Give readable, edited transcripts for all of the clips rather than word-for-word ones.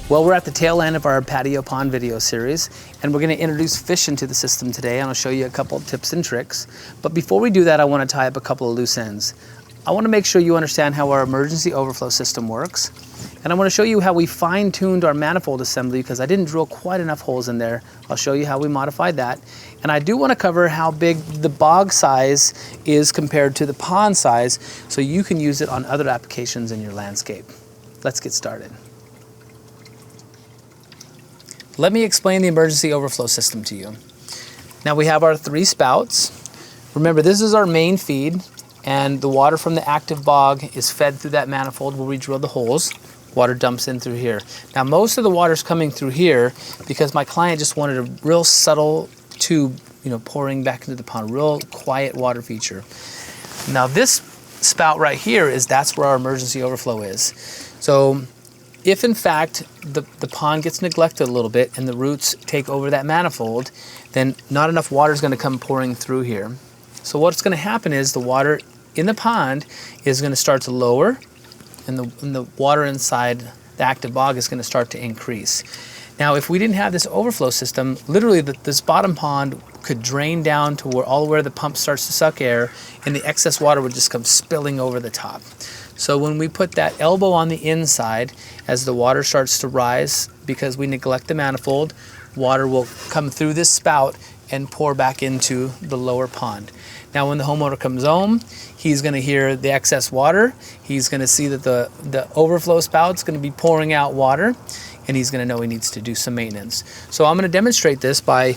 Well, we're at the tail end of our Patio Pond video series, and we're going to introduce fish into the system today, and I'll show you a couple of tips and tricks. But before we do that, I want to tie up a couple of loose ends. I want to make sure you understand how our emergency overflow system works, and I want to show you how we fine-tuned our manifold assembly because I didn't drill quite enough holes in there. I'll show you how we modified that. And I do want to cover how big the bog size is compared to the pond size so you can use it on other applications in your landscape. Let's get started. Let me explain the emergency overflow system to you. Now we have our 3 spouts. Remember, this is our main feed, and the water from the active bog is fed through that manifold where we drilled the holes. Water dumps in through here. Now most of the water's coming through here because my client just wanted a real subtle tube, pouring back into the pond, real quiet water feature. Now this spout right here that's where our emergency overflow is. So if in fact the pond gets neglected a little bit and the roots take over that manifold, then not enough water is going to come pouring through here. So what's going to happen is the water in the pond is going to start to lower, and the water inside the active bog is going to start to increase. Now if we didn't have this overflow system, literally this bottom pond could drain down to where the pump starts to suck air, and the excess water would just come spilling over the top. So when we put that elbow on the inside, as the water starts to rise, because we neglect the manifold, water will come through this spout and pour back into the lower pond. Now when the homeowner comes home, he's going to hear the excess water. He's going to see that the overflow spout's going to be pouring out water, and he's going to know he needs to do some maintenance. So I'm going to demonstrate this by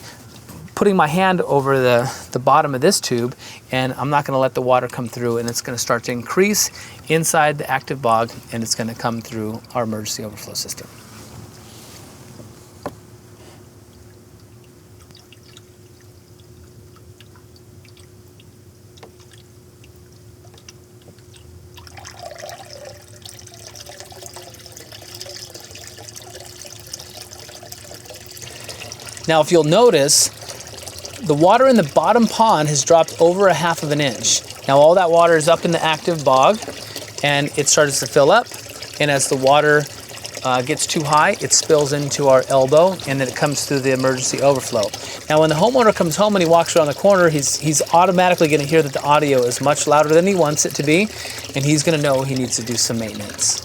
putting my hand over the bottom of this tube, and I'm not going to let the water come through, and it's going to start to increase inside the active bog, and it's going to come through our emergency overflow system. Now if you'll notice, the water in the bottom pond has dropped over 1/2 inch. Now all that water is up in the active bog, and it starts to fill up, and as the water gets too high, it spills into our elbow, and then it comes through the emergency overflow. Now when the homeowner comes home and he walks around the corner, he's automatically going to hear that the audio is much louder than he wants it to be, and he's going to know he needs to do some maintenance.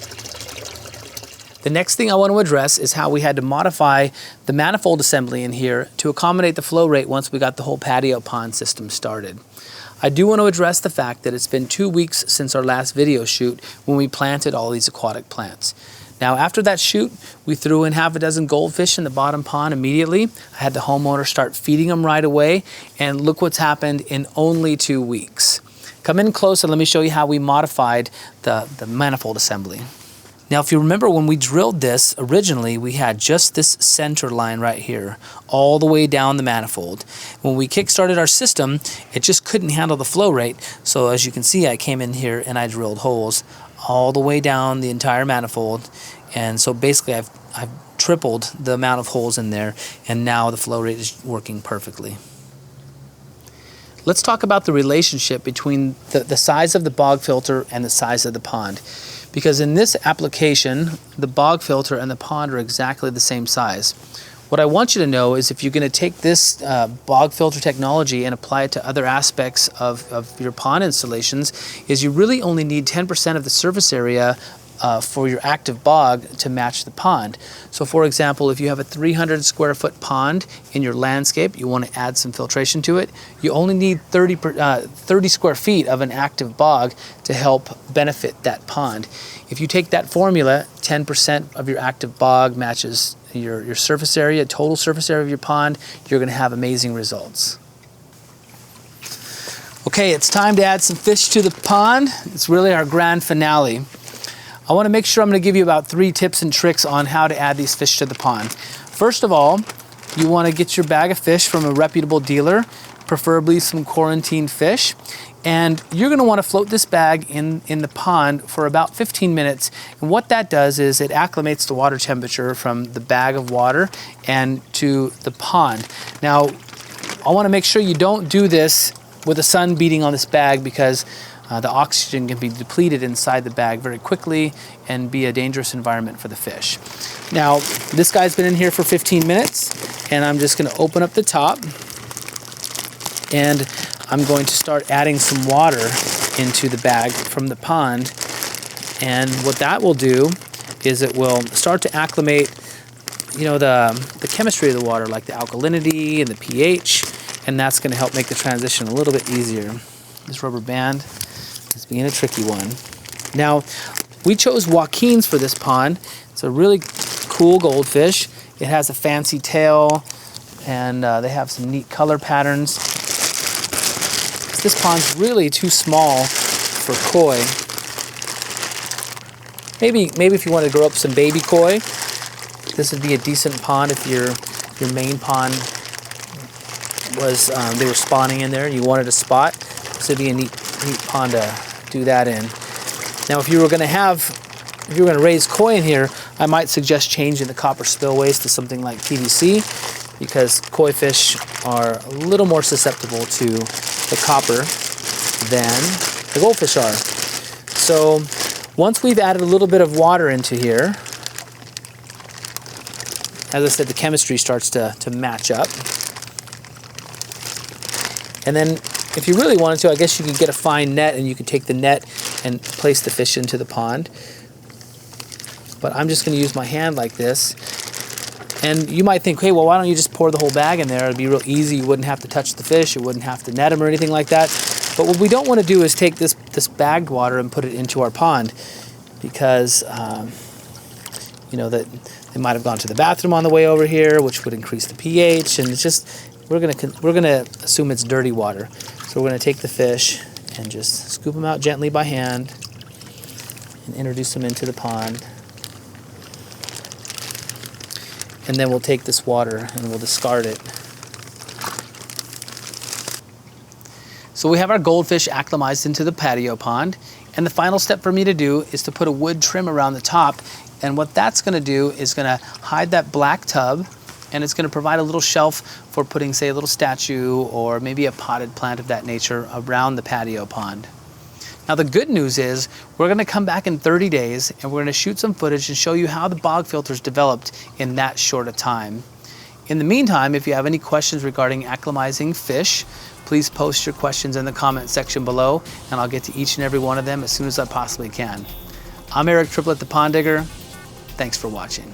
The next thing I want to address is how we had to modify the manifold assembly in here to accommodate the flow rate once we got the whole patio pond system started. I do want to address the fact that it's been 2 weeks since our last video shoot when we planted all these aquatic plants. Now after that shoot, we threw in 6 goldfish in the bottom pond immediately. I had the homeowner start feeding them right away, and look what's happened in only 2 weeks. Come in close and let me show you how we modified the manifold assembly. Now if you remember, when we drilled this originally, we had just this center line right here all the way down the manifold. When we kick-started our system, it just couldn't handle the flow rate, so as you can see, I came in here and I drilled holes all the way down the entire manifold, and so basically I've tripled the amount of holes in there, and now the flow rate is working perfectly. Let's talk about the relationship between the size of the bog filter and the size of the pond. Because in this application, the bog filter and the pond are exactly the same size. What I want you to know is if you're going to take this bog filter technology and apply it to other aspects of your pond installations, is you really only need 10% of the surface area for your active bog to match the pond. So for example, if you have a 300 square foot pond in your landscape, you want to add some filtration to it, you only need 30 square feet of an active bog to help benefit that pond. If you take that formula, 10% of your active bog matches your surface area, total surface area of your pond, you're going to have amazing results. Okay, it's time to add some fish to the pond. It's really our grand finale. I want to make sure I'm going to give you about 3 tips and tricks on how to add these fish to the pond. First of all, you want to get your bag of fish from a reputable dealer, preferably some quarantined fish. And you're gonna wanna float this bag in the pond for about 15 minutes. And what that does is it acclimates the water temperature from the bag of water and to the pond. Now, I wanna make sure you don't do this with the sun beating on this bag, because the oxygen can be depleted inside the bag very quickly and be a dangerous environment for the fish. Now, this guy's been in here for 15 minutes, and I'm just gonna open up the top, and I'm going to start adding some water into the bag from the pond. And what that will do is it will start to acclimate, you know, the chemistry of the water, like the alkalinity and the pH, and that's gonna help make the transition a little bit easier. This rubber band is being a tricky one. Now, we chose Joaquin's for this pond. It's a really cool goldfish. It has a fancy tail, and they have some neat color patterns. This pond's really too small for koi. Maybe if you want to grow up some baby koi, this would be a decent pond. If your main pond was they were spawning in there and you wanted a spot, this would be a neat pond to do that in. Now, if you were going to raise koi in here, I might suggest changing the copper spillways to something like PVC, because koi fish are a little more susceptible to the copper than the goldfish are. So once we've added a little bit of water into here, as I said, the chemistry starts to match up. And then if you really wanted to, I guess you could get a fine net and you could take the net and place the fish into the pond. But I'm just going to use my hand like this. And you might think, hey, well, why don't you just pour the whole bag in there? It'd be real easy. You wouldn't have to touch the fish. You wouldn't have to net them or anything like that. But what we don't want to do is take this bagged water and put it into our pond, because you know, that they might have gone to the bathroom on the way over here, which would increase the pH. And it's just, we're gonna assume it's dirty water. So we're gonna take the fish and just scoop them out gently by hand and introduce them into the pond. And then we'll take this water and we'll discard it. So we have our goldfish acclimatized into the patio pond, and the final step for me to do is to put a wood trim around the top. And what that's gonna do is gonna hide that black tub, and it's gonna provide a little shelf for putting, say, a little statue or maybe a potted plant of that nature around the patio pond. Now, the good news is we're gonna come back in 30 days and we're gonna shoot some footage and show you how the bog filters developed in that short a time. In the meantime, if you have any questions regarding acclimatizing fish, please post your questions in the comment section below, and I'll get to each and every one of them as soon as I possibly can. I'm Eric Triplett, the Pond Digger. Thanks for watching.